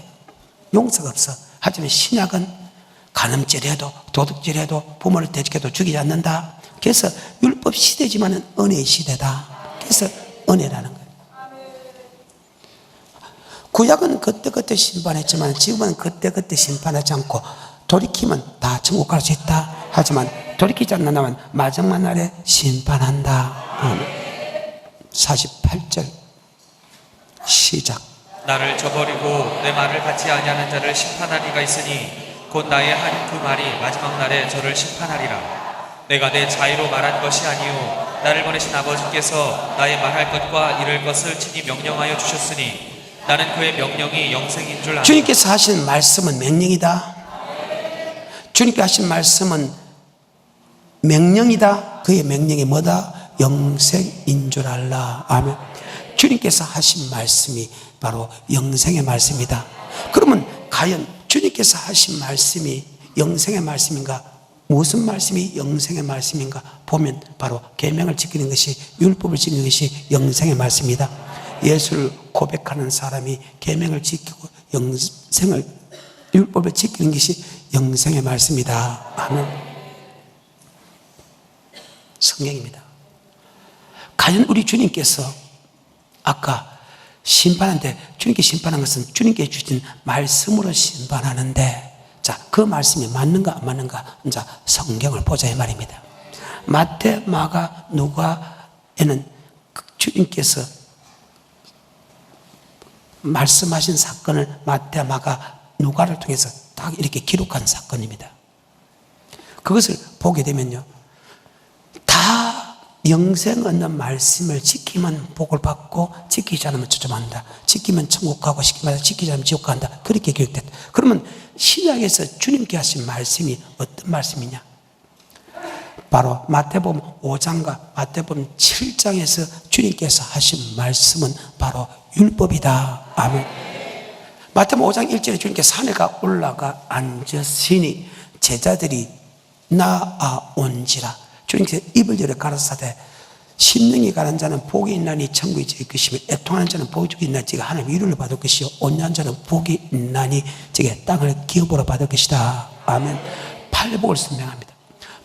용서가 없어. 하지만 신약은 간음죄를 도둑질해도 부모를 대적해도 죽이지 않는다. 그래서 율법 시대지만 은혜의 시대다. 그래서 은혜라는 거예요. 구약은 그때그때 심판했지만 지금은 그때그때 심판하지 않고 돌이키면 다 천국 갈 수 있다. 하지만 돌이키지 않는다면 마지막 날에 심판한다. 48절 시작. 나를 저버리고 내 말을 받지 아니하는 자를 심판할 이가 있으니 곧 나의 한 그 말이 마지막 날에 저를 심판하리라. 내가 내 자의로 말한 것이 아니요 나를 보내신 아버지께서 나의 말할 것과 이를 것을 친히 명령하여 주셨으니 나는 그의 명령이 영생인 줄 아노라. 주님께서 하신 말씀은 명령이다. 주님께서 하신 말씀은 명령이다. 그의 명령이 뭐다? 영생인 줄 알라. 아멘. 주님께서 하신 말씀이 바로 영생의 말씀이다. 그러면 과연 주님께서 하신 말씀이 영생의 말씀인가? 무슨 말씀이 영생의 말씀인가? 보면 바로 계명을 지키는 것이, 율법을 지키는 것이 영생의 말씀이다. 예수를 고백하는 사람이 계명을 지키고 율법을 지키는 것이 영생의 말씀이다. 아멘. 성경입니다. 과연 우리 주님께서 아까 심판한데, 주님께 심판한 것은 주님께 주신 말씀으로 심판하는데, 자, 그 말씀이 맞는가 안 맞는가? 자, 성경을 보자 이 말입니다. 마태, 마가, 누가에는 주님께서 말씀하신 사건을 마태, 마가, 누가를 통해서 딱 이렇게 기록한 사건입니다. 그것을 보게 되면요, 다 영생 얻는 말씀을 지키면 복을 받고 지키지 않으면 저주받는다. 지키면 천국 가고 지키지 않으면 지옥 간다. 그렇게 기록됐다. 그러면 신약에서 주님께 하신 말씀이 어떤 말씀이냐? 바로 마태복음 5장과 마태복음 7장에서 주님께서 하신 말씀은 바로 율법이다. 아멘. 마태복음 5장 1절에 주님께서 산에가 올라가 앉으시니 제자들이 나아온지라. 주님께서 입을 열어 가라사대 심령이 가는 자는 복이 있나니 천국이 저희 것이며 애통하는 자는 복이 있나니 저가 하나님 위로를 받을 것이요 온유한 자는 복이 있나니 저게 땅을 기업으로 받을 것이다. 아멘. 팔복을 설명합니다.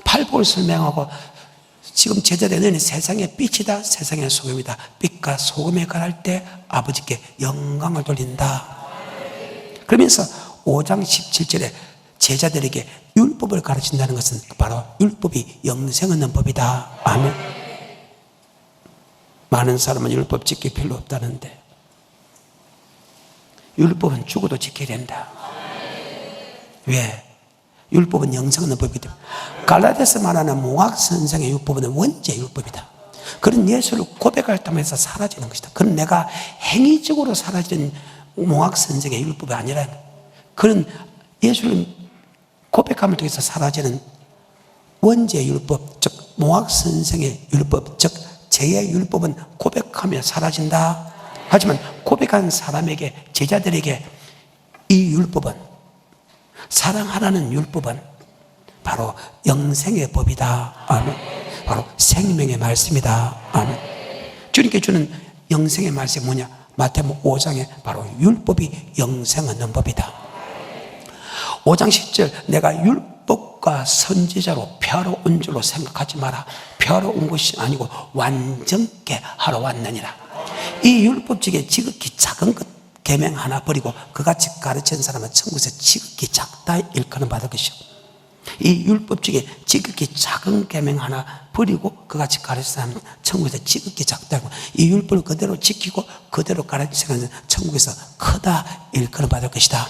팔복을 설명하고 지금 제자들이 너희는 세상의 빛이다, 세상의 소금이다. 빛과 소금에 관할 때 아버지께 영광을 돌린다. 그러면서 5장 17절에 제자들에게 율법을 가르친다는 것은 바로 율법이 영생 얻는 법이다. 아멘. 많은 사람은 율법 지킬 필요 없다는데 율법은 죽어도 지켜야 된다. 왜? 율법은 영생 얻는 법이기 때문에. 갈라디아서 말하는 몽학선생의 율법은 원죄 율법이다. 그런 예수를 고백할 때면서 사라지는 것이다. 그건 내가 행위적으로 사라지는 몽학선생의 율법이 아니라, 그런 예수를 고백함을 통해서 사라지는 원죄 율법, 즉 몽학선생의 율법, 즉 죄의 율법은 고백하며 사라진다. 하지만 고백한 사람에게, 제자들에게 이 율법은, 사랑하라는 율법은 바로 영생의 법이다. 아멘. 바로 생명의 말씀이다. 아멘. 주님께 주는 영생의 말씀이 뭐냐? 마태복음 5장에 바로 율법이 영생 얻는 법이다. 5장 10절, 내가 율법과 선지자로 펴러 온 줄로 생각하지 마라. 펴러 온 것이 아니고 완전케 하러 왔느니라. 이 율법 중에 지극히 작은 것 계명 하나 버리고 그같이 가르치는 사람은 천국에서 지극히 작다 일컬음 받을 것이요. 이 율법 중에 지극히 작은 계명 하나 버리고 그같이 가르치는 사람은 천국에서 지극히 작다. 이 율법을 그대로 지키고 그대로 가르치는 천국에서 크다 일컬음 받을 것이다.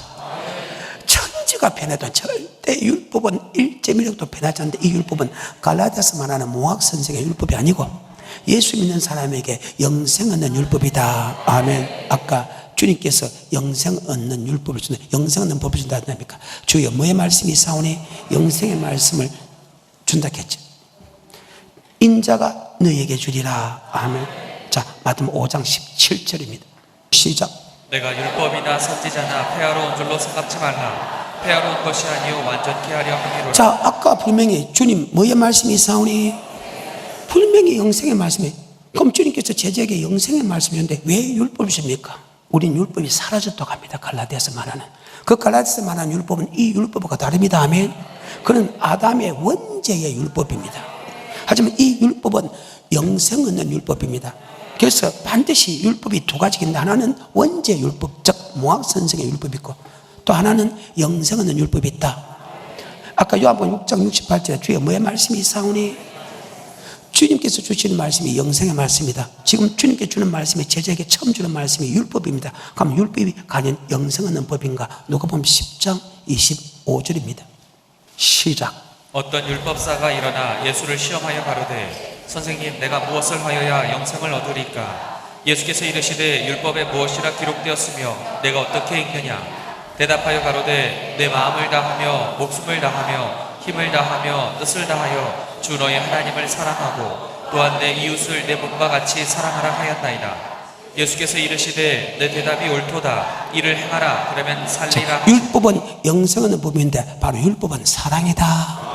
천지가 변해도 절대 율법은 1.1도 변하지 않는데, 이 율법은 갈라디아서 말하는 모학 선생의 율법이 아니고 예수 믿는 사람에게 영생 얻는 율법이다. 아멘. 아까 주님께서 영생 얻는 율법을 준다, 영생 얻는 법을 준다 합니까? 주여 뭐의 말씀이 있사오니? 영생의 말씀을 준다 했죠. 인자가 너희에게 주리라. 아멘. 자, 마태복음 5장 17절입니다. 시작. 내가 율법이나 선지자나 폐하러 온 줄로 생각지 말라. 폐하러 온 것이 아니요 완전케 하려 함이로라. 자, 아까 분명히 주님 뭐의 말씀이 있사오니? 분명히 영생의 말씀이. 그럼 주님께서 제자에게 영생의 말씀이었는데 왜 율법이십니까? 우린 율법이 사라졌다고 합니다. 갈라디아서 말하는 그 갈라디아서 말하는 율법은 이 율법과 다릅니다. 아멘. 그는 아담의 원죄의 율법입니다. 하지만 이 율법은 영생 얻는 율법입니다. 그래서 반드시 율법이 두 가지가 있는데, 하나는 원죄 율법, 즉 모학 선생의 율법이 있고, 또 하나는 영생 얻는 율법이 있다. 아까 요한복음 6장 68절에 주의 뭐의 말씀이 있사오니? 주님께서 주시는 말씀이 영생의 말씀이다. 지금 주님께 주는 말씀이 제자에게 처음 주는 말씀이 율법입니다. 그럼 율법이 과연 영생 얻는 법인가? 누가복음 10장 25절입니다. 시작. 어떤 율법사가 일어나 예수를 시험하여 가로되 선생님, 내가 무엇을 하여야 영생을 얻으리까? 예수께서 이르시되 율법에 무엇이라 기록되었으며 내가 어떻게 읽느냐? 대답하여 가로되 내 마음을 다하며 목숨을 다하며 힘을 다하며 뜻을 다하여 주 너의 하나님을 사랑하고 또한 내 이웃을 내 몸과 같이 사랑하라 하였나이다. 예수께서 이르시되 내 대답이 옳도다. 이를 행하라. 그러면 살리라. 율법은 영생 얻는 법인데 바로 율법은 사랑이다.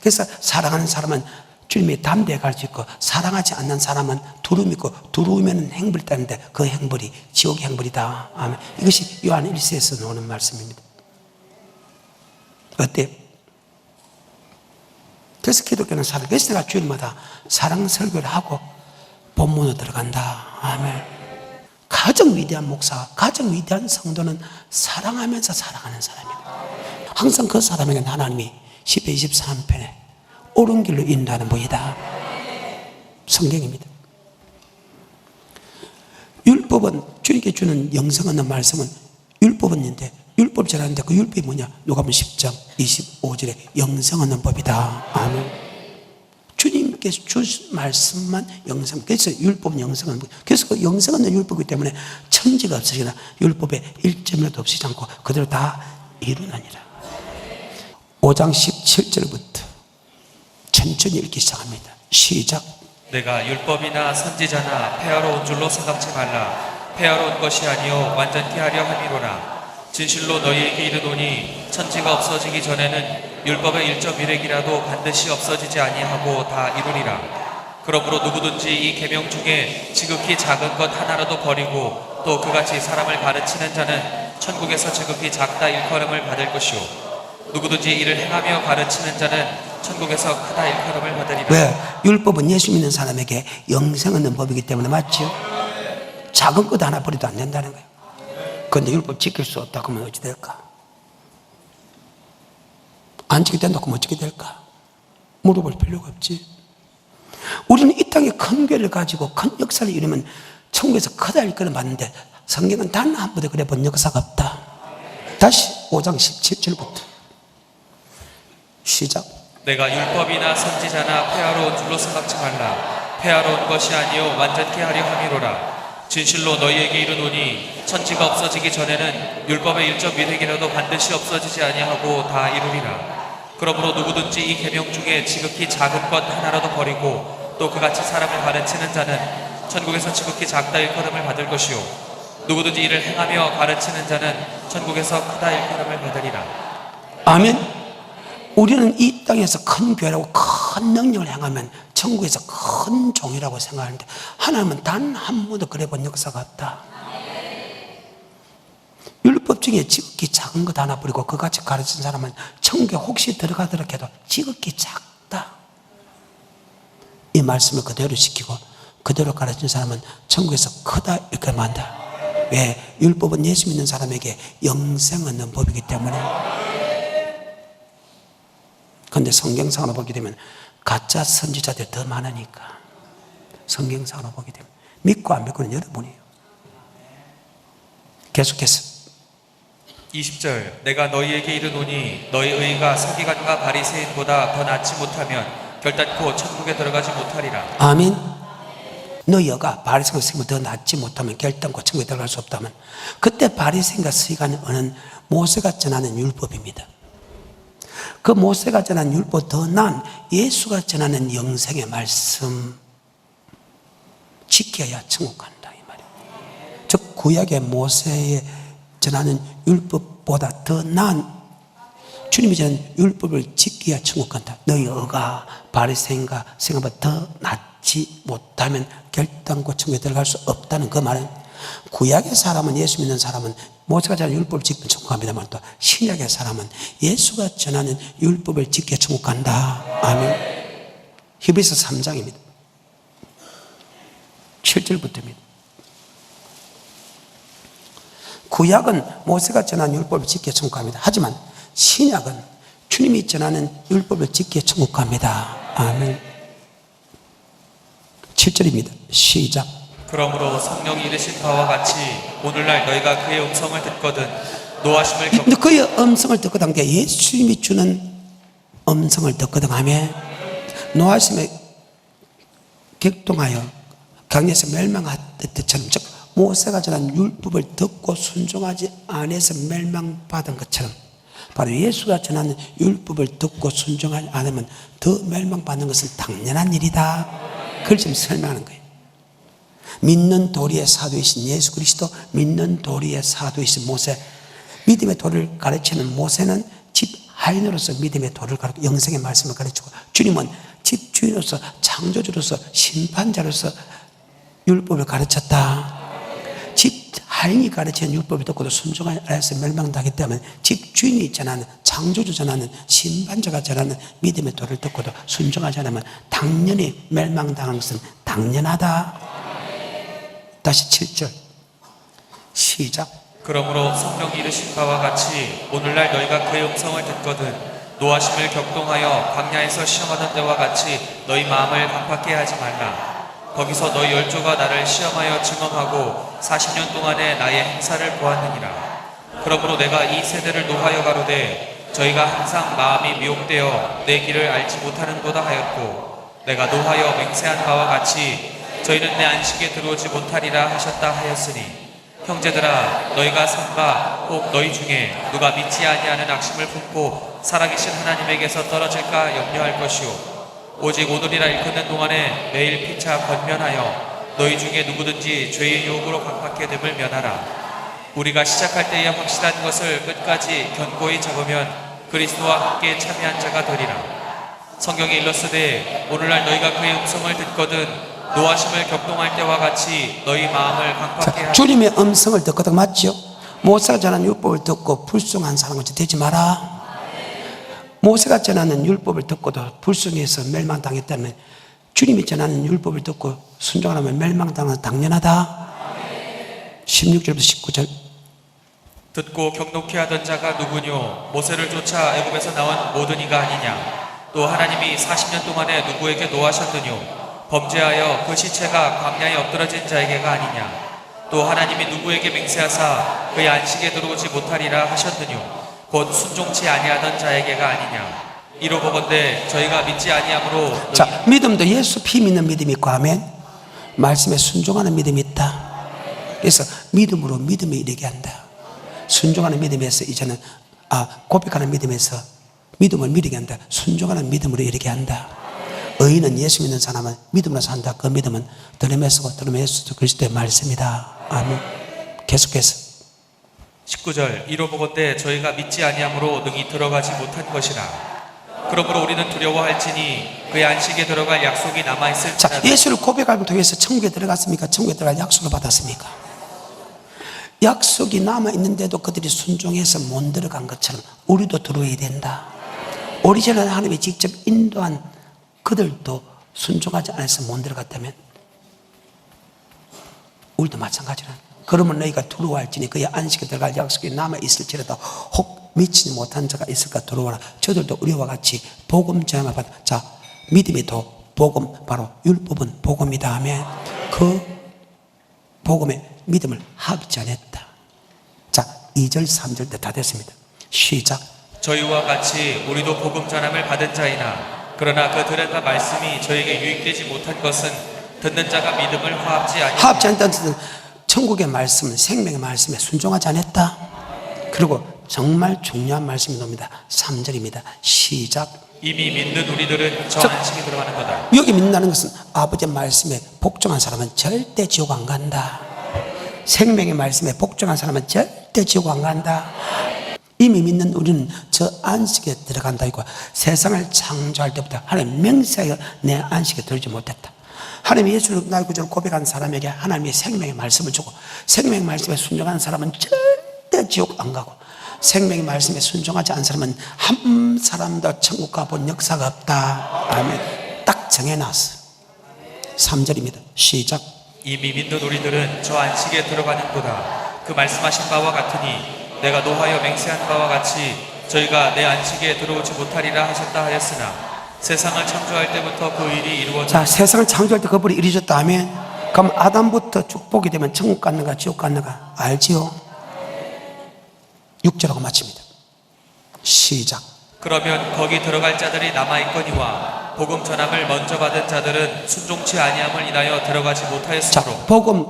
그래서 사랑하는 사람은 주님의 담대에 갈 수 있고, 사랑하지 않는 사람은 두려움이 있고, 두려우면 행벌이 있다는데 그 행벌이 지옥의 행벌이다. 아멘. 이것이 요한 1서에서 나오는 말씀입니다. 어때요? 그래서 기독교는 사랑. 그래서 내가 주일마다 사랑 설교를 하고 본문으로 들어간다. 아멘. 가장 위대한 목사, 가장 위대한 성도는 사랑하면서 사랑하는 사람입니다. 항상 그 사람에게는 하나님이 10편 23편에 옳은 길로 인도하는 분이다. 성경입니다. 율법은, 주님께 주는 영생 얻는 말씀은 율법은 있는데, 율법 잘하는데 그 율법이 뭐냐? 누가복음 10장 25절에 영생 얻는 법이다. 아멘. 주님께서 주신 말씀만 영생. 그래서 율법은 영생 얻는 법. 그래서 그 영생 얻는 율법이기 때문에 천지가 없으시나 율법에 1점이라도 없이지 않고 그대로 다 이루느니라. 5장 17절부터 천천히 읽기 시작합니다. 시작. 내가 율법이나 선지자나 폐하러 온 줄로 생각지 말라. 폐하러 온 것이 아니요 완전케 하려 함이로라. 진실로 너희에게 이르노니 천지가 없어지기 전에는 율법의 1.1획이라도 반드시 없어지지 아니하고 다 이루리라. 그러므로 누구든지 이 계명 중에 지극히 작은 것 하나라도 버리고 또 그같이 사람을 가르치는 자는 천국에서 지극히 작다 일컬음을 받을 것이요 누구든지 이를 행하며 가르치는 자는 천국에서 크다 일컬음을 받으리라. 왜? 율법은 예수 믿는 사람에게 영생 얻는 법이기 때문에. 맞죠? 작은 것 하나 버려도 안 된다는 거예요. 그런데 율법 지킬 수 없다 그러면 어찌 될까? 안 지키게 된다고 하면 어찌게 될까? 물어볼 필요가 없지. 우리는 이 땅에 큰 교회를 가지고 큰 역사를 이루면 천국에서 크다 일컬음 받는데, 성경은 단 한 번도 그래 본 역사가 없다. 다시 5장 17절부터 시작. 내가 율법이나 선지자나 폐하러 온 줄로 생각지 말라. 폐하러 온 것이 아니요 완전케 하려 함이로라. 진실로 너희에게 이르노니 천지가 없어지기 전에는 율법의 1.1획이라도 반드시 없어지지 아니하고 다 이루리라. 그러므로 누구든지 이 계명 중에 지극히 작은 것 하나라도 버리고 또 그같이 사람을 가르치는 자는 천국에서 지극히 작다 일컬음을 받을 것이요 누구든지 이를 행하며 가르치는 자는 천국에서 크다 일컬음을 받으리라. 아멘. 우리는 이 땅에서 큰 교회라고 큰 능력을 행하면 천국에서 큰 종이라고 생각하는데 하나님은 단 한 번도 그래 본 역사가 없다. 율법 중에 지극히 작은 것 하나 버리고 그같이 가르친 사람은 천국에 혹시 들어가더라 해도 지극히 작다. 이 말씀을 그대로 지키고 그대로 가르친 사람은 천국에서 크다 이렇게 만다. 왜? 율법은 예수 믿는 사람에게 영생 얻는 법이기 때문에. 그런데 성경상으로 보게 되면 가짜 선지자들이 더 많으니까 성경상으로 보게 되면 믿고 안 믿고는 여러분이에요. 계속해서 20절 내가 너희에게 이르노니 너희 의가 서기관과 바리새인보다 더 낫지 못하면 결단코 천국에 들어가지 못하리라. 아멘. 너희가 바리새인과 서기관보다 더 낫지 못하면 결단코 천국에 들어갈 수 없다면 그때 바리새인과 서기관은 모세가 전하는 율법입니다. 그 모세가 전한 율법 더 난 예수가 전하는 영생의 말씀 지켜야 천국 간다 이 말이에요. 즉 구약의 모세의 전하는 율법보다 더 난 주님이 전하는 율법을 지켜야 천국 간다. 너희 의가 바리새인과 서기관보다 더 낫지 못하면 결단코 천국에 들어갈 수 없다는 그 말은 구약의 사람은 예수 믿는 사람은 모세가 전하는 율법을 지키면 천국 갑니다만 또 신약의 사람은 예수가 전하는 율법을 지켜 천국 간다. 아멘. 히브리서 3장입니다. 7절부터입니다. 구약은 모세가 전하는 율법을 지켜 천국 갑니다. 하지만 신약은 주님이 전하는 율법을 지켜 천국 갑니다. 아멘. 7절입니다. 시작. 그러므로 성령이 이르신 바와 같이 오늘날 너희가 그의 음성을 듣거든 노하심을 근데 그의 음성을 듣거든 한 게 예수님이 주는 음성을 듣거든 하며 노하심에 격동하여 강에서 멸망했던 즉 모세가 전한 율법을 듣고 순종하지 않아서 멸망받은 것처럼 바로 예수가 전하는 율법을 듣고 순종하지 않으면 더 멸망받는 것은 당연한 일이다. 그걸 지금 설명하는 거예요. 믿는 도리의 사도이신 예수 그리스도, 믿는 도리의 사도이신 모세, 믿음의 도를 가르치는 모세는 집하인으로서 믿음의 도를 가르치고 영생의 말씀을 가르치고 주님은 집주인으로서 창조주로서 심판자로서 율법을 가르쳤다. 집하인이 가르치는 율법을 듣고도 순종하지 않아서 멸망당하기 때문에 집주인이 전하는 창조주 전하는 심판자가 전하는 믿음의 도를 듣고도 순종하지 않으면 당연히 멸망당하는 것은 당연하다. 다시 7절 시작. 그러므로 성령이 이르신 바와 같이 오늘날 너희가 그의 음성을 듣거든 노하심을 격동하여 광야에서 시험하던 때와 같이 너희 마음을 강팍해 하지 말라. 거기서 너희 열조가 나를 시험하여 증언하고 40년 동안에 나의 행사를 보았느니라. 그러므로 내가 이 세대를 노하여 가로되 저희가 항상 마음이 미혹되어 내 길을 알지 못하는도다 하였고 내가 노하여 맹세한 바와 같이 저희는 내 안식에 들어오지 못하리라 하셨다 하였으니 형제들아 너희가 삼가 혹 너희 중에 누가 믿지 아니하는 악심을 품고 살아계신 하나님에게서 떨어질까 염려할 것이요 오직 오늘이라 일컫는 동안에 매일 피차 권면하여 너희 중에 누구든지 죄의 유혹으로 강팍해 됨을 면하라. 우리가 시작할 때에 확실한 것을 끝까지 견고히 잡으면 그리스도와 함께 참여한 자가 되리라. 성경에 일렀으되 오늘날 너희가 그의 음성을 듣거든 노하심을 격동할 때와 같이 너희 마음을 강팍해 하라. 주님의 음성을 듣거든 맞죠? 모세가 전하는 율법을 듣고 불순한 사람은 되지 마라. 모세가 전하는 율법을 듣고도 불순해서 멸망당했다면 주님이 전하는 율법을 듣고 순종하면 멸망당하는 당연하다. 16절부터 19절 듣고 경록케 하던 자가 누구뇨? 모세를 쫓아 애굽에서 나온 모든 이가 아니냐? 또 하나님이 40년 동안에 누구에게 노하셨느뇨? 범죄하여 그 시체가 광야에 엎드러진 자에게가 아니냐? 또 하나님이 누구에게 맹세하사 그의 안식에 들어오지 못하리라 하셨느뇨? 곧 순종치 아니하던 자에게가 아니냐? 이로 보건대 저희가 믿지 아니함으로 자, 믿음도 예수 피 믿는 믿음이 있고 아멘. 말씀에 순종하는 믿음이 있다. 그래서 믿음으로 믿음에 이르게 한다. 순종하는 믿음에서 이제는 고백하는 믿음에서 믿음을 이르게 한다. 순종하는 믿음으로 이르게 한다. 의인은 예수 믿는 사람은 믿음으로 산다. 그 믿음은 들음에 서고 들음에 예수 그리스도의 말씀이다. 아멘. 계속해서 19절 이로 보건대 저희가 믿지 아니함으로 능히 들어가지 못한 것이라. 그러므로 우리는 두려워할지니 그의 안식에 들어갈 약속이 남아있을 자, 지라도 예수를 고백함을 통해서 천국에 들어갔습니까? 천국에 들어갈 약속을 받았습니까? 약속이 남아있는데도 그들이 순종해서 못 들어간 것처럼 우리도 들어야 된다. 오리지널 하나님이 직접 인도한 그들도 순종하지 않아서 못 들어갔다면 우리도 마찬가지라. 그러면 너희가 두려워할지니 그의 안식에 들어갈 약속이 남아있을지라도 혹 믿지 못한 자가 있을까 두려워라. 저들도 우리와 같이 복음 전함을 받아. 자, 믿음이 도 복음, 바로 율법은 복음이다 하면 그 복음에 믿음을 합치 않았다. 자, 2절 3절 때 다 됐습니다. 시작. 저희와 같이 우리도 복음 전함을 받은 자이나 그러나 그 들었다 말씀이 저에게 유익되지 못한 것은 듣는 자가 믿음을 화합지 아니 합치 않다는 뜻은 천국의 말씀은 생명의 말씀에 순종하지 않았다. 그리고 정말 중요한 말씀이 나옵니다. 3절입니다. 시작. 이미 믿는 우리들은 저 안식에 들어가는 거다. 여기 믿는다는 것은 아버지의 말씀에 복종한 사람은 절대 지옥 안 간다. 생명의 말씀에 복종한 사람은 절대 지옥 안 간다. 이미 믿는 우리는 저 안식에 들어간다. 이거 세상을 창조할 때부터 하나님 맹세하여 내 안식에 들지 못했다. 하나님 예수를 나의 구주를 고백한 사람에게 하나님이 생명의 말씀을 주고 생명의 말씀에 순종하는 사람은 절대 지옥 안 가고 생명의 말씀에 순종하지 않은 사람은 한 사람도 천국 가본 역사가 없다. 아멘. 딱 정해놨어. 3절입니다. 시작. 이미 믿는 우리들은 저 안식에 들어가는 거다. 그 말씀하신 바와 같으니 내가 노하여 맹세한 바와 같이 저희가 내 안식에 들어오지 못하리라 하셨다 하였으나 세상을 창조할 때부터 그 일이 이루어졌다. 자, 세상을 창조할 때 그 벌이 이루어졌다 하면 그럼 아담부터 축복이 되면 천국 갔는가 지옥 갔는가 알지요? 6절하고 마칩니다. 시작. 그러면 거기 들어갈 자들이 남아있거니와 복음 전함을 먼저 받은 자들은 순종치 아니함을 인하여 들어가지 자, 못하였으므로 복음,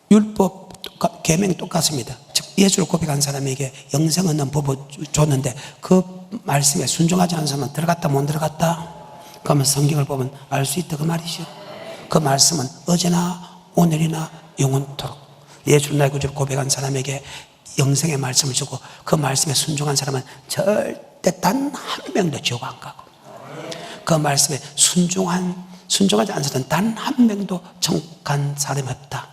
율법, 계명 똑같습니다. 즉 예수를 고백한 사람에게 영생 얻는 법을 줬는데 그 말씀에 순종하지 않은 사람은 들어갔다 못 들어갔다? 그러면 성경을 보면 알 수 있다 그 말이죠. 그 말씀은 어제나 오늘이나 영원토록 예수를 나의 구주로 고백한 사람에게 영생의 말씀을 주고 그 말씀에 순종한 사람은 절대 단 한 명도 지옥 안 가고 그 말씀에 순종하지 않은 사람은 단 한 명도 천국 간 사람이 없다.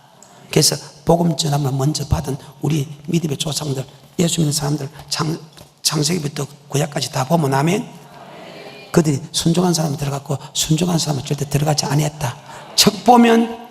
그래서 복음 전함을 먼저 받은 우리 믿음의 조상들, 예수 믿는 사람들 창세기부터 구약까지 다 보면 아멘. 그들이 순종한 사람이 들어갔고 순종한 사람은 절대 들어가지 아니했다. 척 보면